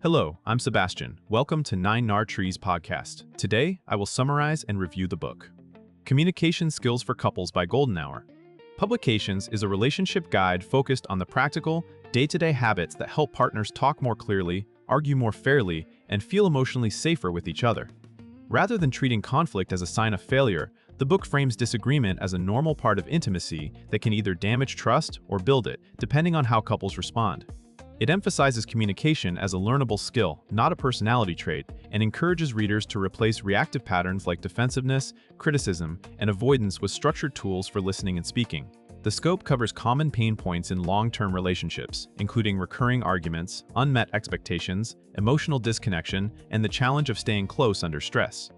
Hello, I'm Sebastian. Welcome to Nine Trees podcast. Today, I will summarize and review the book. Communication Skills for Couples by Golden Hour. Publications is a relationship guide focused on the practical, day-to-day habits that help partners talk more clearly, argue more fairly, and feel emotionally safer with each other. Rather than treating conflict as a sign of failure, the book frames disagreement as a normal part of intimacy that can either damage trust or build it, depending on how couples respond. It emphasizes communication as a learnable skill, not a personality trait, and encourages readers to replace reactive patterns like defensiveness, criticism, and avoidance with structured tools for listening and speaking. The scope covers common pain points in long-term relationships, including recurring arguments, unmet expectations, emotional disconnection, and the challenge of staying close under stress.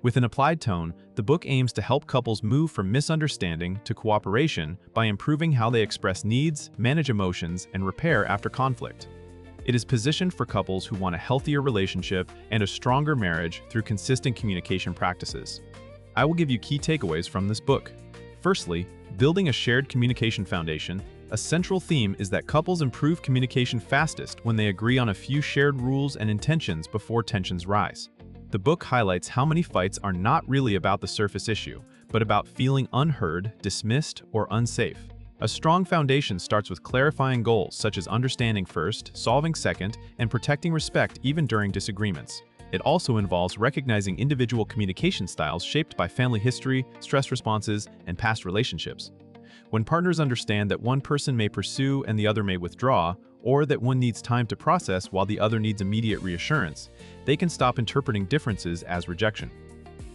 With an applied tone, the book aims to help couples move from misunderstanding to cooperation by improving how they express needs, manage emotions, and repair after conflict. It is positioned for couples who want a healthier relationship and a stronger marriage through consistent communication practices. I will give you key takeaways from this book. Firstly, building a shared communication foundation. A central theme is that couples improve communication fastest when they agree on a few shared rules and intentions before tensions rise. The book highlights how many fights are not really about the surface issue, but about feeling unheard, dismissed, or unsafe. A strong foundation starts with clarifying goals such as understanding first, solving second, and protecting respect even during disagreements. It also involves recognizing individual communication styles shaped by family history, stress responses, and past relationships. When partners understand that one person may pursue and the other may withdraw, or that one needs time to process while the other needs immediate reassurance, they can stop interpreting differences as rejection.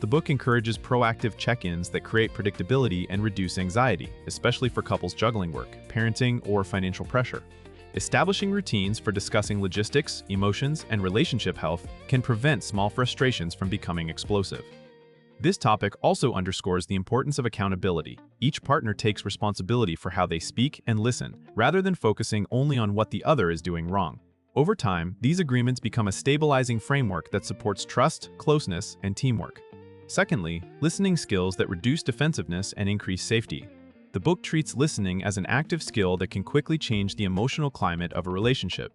The book encourages proactive check-ins that create predictability and reduce anxiety, especially for couples juggling work, parenting, or financial pressure. Establishing routines for discussing logistics, emotions, and relationship health can prevent small frustrations from becoming explosive. This topic also underscores the importance of accountability. Each partner takes responsibility for how they speak and listen, rather than focusing only on what the other is doing wrong. Over time, these agreements become a stabilizing framework that supports trust, closeness, and teamwork. Secondly, listening skills that reduce defensiveness and increase safety. The book treats listening as an active skill that can quickly change the emotional climate of a relationship.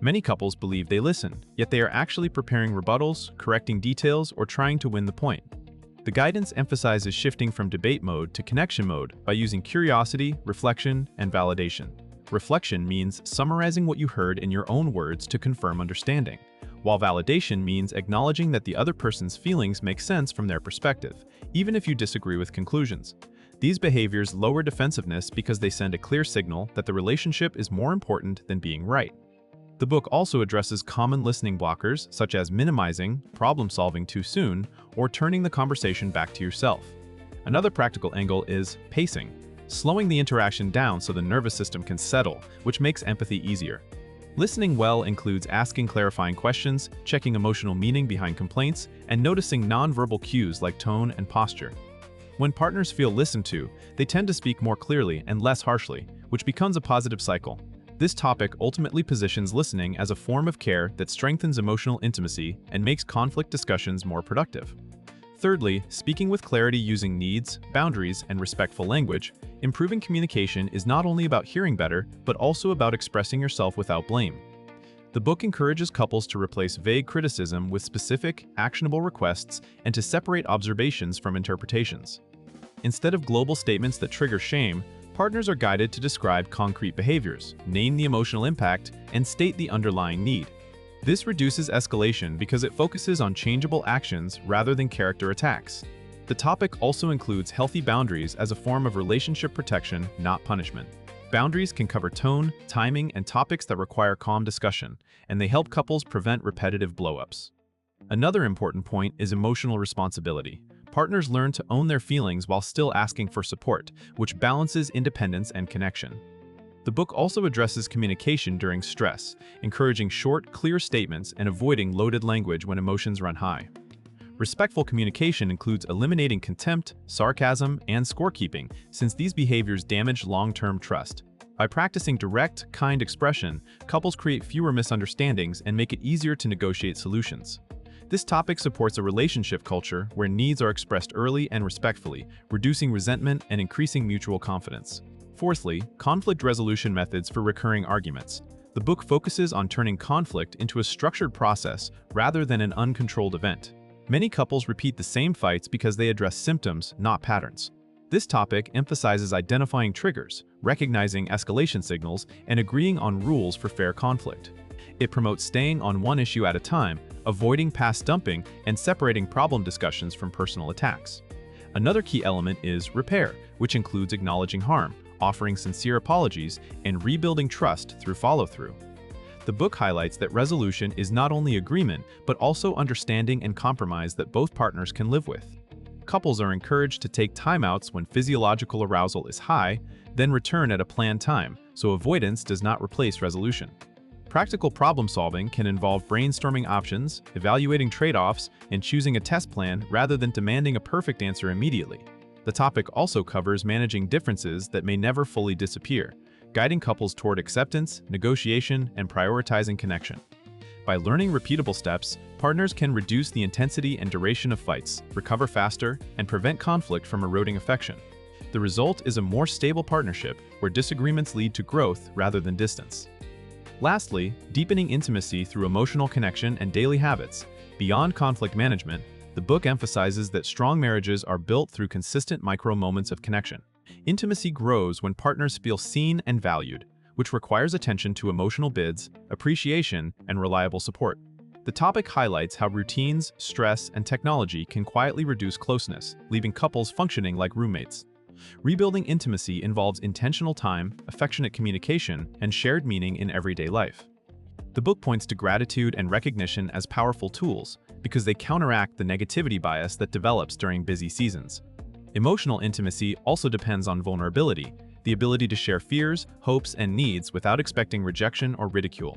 Many couples believe they listen, yet they are actually preparing rebuttals, correcting details, or trying to win the point. The guidance emphasizes shifting from debate mode to connection mode by using curiosity, reflection, and validation. Reflection means summarizing what you heard in your own words to confirm understanding, while validation means acknowledging that the other person's feelings make sense from their perspective, even if you disagree with conclusions. These behaviors lower defensiveness because they send a clear signal that the relationship is more important than being right. The book also addresses common listening blockers, such as minimizing, problem-solving too soon, or turning the conversation back to yourself. Another practical angle is pacing, slowing the interaction down so the nervous system can settle, which makes empathy easier. Listening well includes asking clarifying questions, checking emotional meaning behind complaints, and noticing nonverbal cues like tone and posture. When partners feel listened to, they tend to speak more clearly and less harshly, which becomes a positive cycle. This topic ultimately positions listening as a form of care that strengthens emotional intimacy and makes conflict discussions more productive. Thirdly, speaking with clarity using needs, boundaries, and respectful language. Improving communication is not only about hearing better, but also about expressing yourself without blame. The book encourages couples to replace vague criticism with specific, actionable requests and to separate observations from interpretations. Instead of global statements that trigger shame, partners are guided to describe concrete behaviors, name the emotional impact, and state the underlying need. This reduces escalation because it focuses on changeable actions rather than character attacks. The topic also includes healthy boundaries as a form of relationship protection, not punishment. Boundaries can cover tone, timing, and topics that require calm discussion, and they help couples prevent repetitive blow-ups. Another important point is emotional responsibility. Partners learn to own their feelings while still asking for support, which balances independence and connection. The book also addresses communication during stress, encouraging short, clear statements and avoiding loaded language when emotions run high. Respectful communication includes eliminating contempt, sarcasm, and scorekeeping, since these behaviors damage long-term trust. By practicing direct, kind expression, couples create fewer misunderstandings and make it easier to negotiate solutions. This topic supports a relationship culture where needs are expressed early and respectfully, reducing resentment and increasing mutual confidence. Fourthly, conflict resolution methods for recurring arguments. The book focuses on turning conflict into a structured process rather than an uncontrolled event. Many couples repeat the same fights because they address symptoms, not patterns. This topic emphasizes identifying triggers, recognizing escalation signals, and agreeing on rules for fair conflict. It promotes staying on one issue at a time, avoiding past dumping, and separating problem discussions from personal attacks. Another key element is repair, which includes acknowledging harm, offering sincere apologies, and rebuilding trust through follow-through. The book highlights that resolution is not only agreement, but also understanding and compromise that both partners can live with. Couples are encouraged to take timeouts when physiological arousal is high, then return at a planned time, so avoidance does not replace resolution. Practical problem-solving can involve brainstorming options, evaluating trade-offs, and choosing a test plan rather than demanding a perfect answer immediately. The topic also covers managing differences that may never fully disappear, guiding couples toward acceptance, negotiation, and prioritizing connection. By learning repeatable steps, partners can reduce the intensity and duration of fights, recover faster, and prevent conflict from eroding affection. The result is a more stable partnership where disagreements lead to growth rather than distance. Lastly, deepening intimacy through emotional connection and daily habits. Beyond conflict management, the book emphasizes that strong marriages are built through consistent micro-moments of connection. Intimacy grows when partners feel seen and valued, which requires attention to emotional bids, appreciation, and reliable support. The topic highlights how routines, stress, and technology can quietly reduce closeness, leaving couples functioning like roommates. Rebuilding intimacy involves intentional time, affectionate communication, and shared meaning in everyday life. The book points to gratitude and recognition as powerful tools because they counteract the negativity bias that develops during busy seasons. Emotional intimacy also depends on vulnerability, the ability to share fears, hopes, and needs without expecting rejection or ridicule.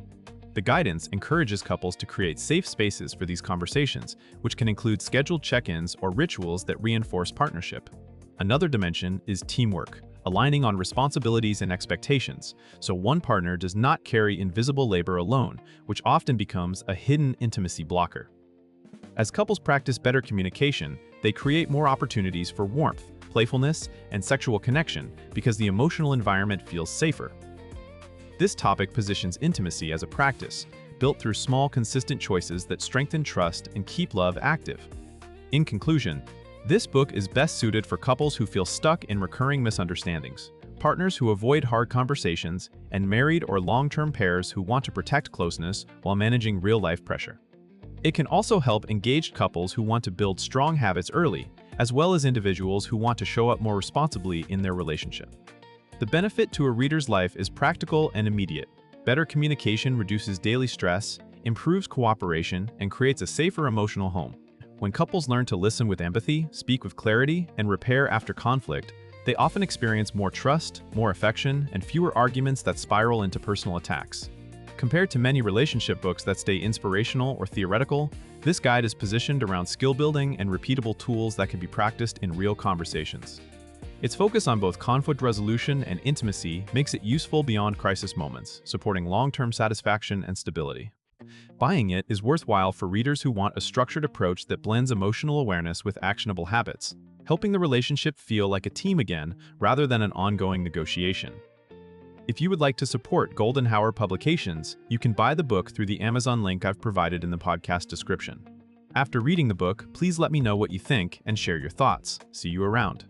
The guidance encourages couples to create safe spaces for these conversations, which can include scheduled check-ins or rituals that reinforce partnership. Another dimension is teamwork, aligning on responsibilities and expectations, so one partner does not carry invisible labor alone, which often becomes a hidden intimacy blocker. As couples practice better communication, they create more opportunities for warmth, playfulness, and sexual connection because the emotional environment feels safer. This topic positions intimacy as a practice, built through small, consistent choices that strengthen trust and keep love active. In conclusion, this book is best suited for couples who feel stuck in recurring misunderstandings, partners who avoid hard conversations, and married or long-term pairs who want to protect closeness while managing real-life pressure. It can also help engaged couples who want to build strong habits early, as well as individuals who want to show up more responsibly in their relationship. The benefit to a reader's life is practical and immediate. Better communication reduces daily stress, improves cooperation, and creates a safer emotional home. When couples learn to listen with empathy, speak with clarity, and repair after conflict, they often experience more trust, more affection, and fewer arguments that spiral into personal attacks. Compared to many relationship books that stay inspirational or theoretical, this guide is positioned around skill building and repeatable tools that can be practiced in real conversations. Its focus on both conflict resolution and intimacy makes it useful beyond crisis moments, supporting long-term satisfaction and stability. Buying it is worthwhile for readers who want a structured approach that blends emotional awareness with actionable habits, helping the relationship feel like a team again rather than an ongoing negotiation. If you would like to support Golden Hour Publications, you can buy the book through the Amazon link I've provided in the podcast description. After reading the book, please let me know what you think and share your thoughts. See you around.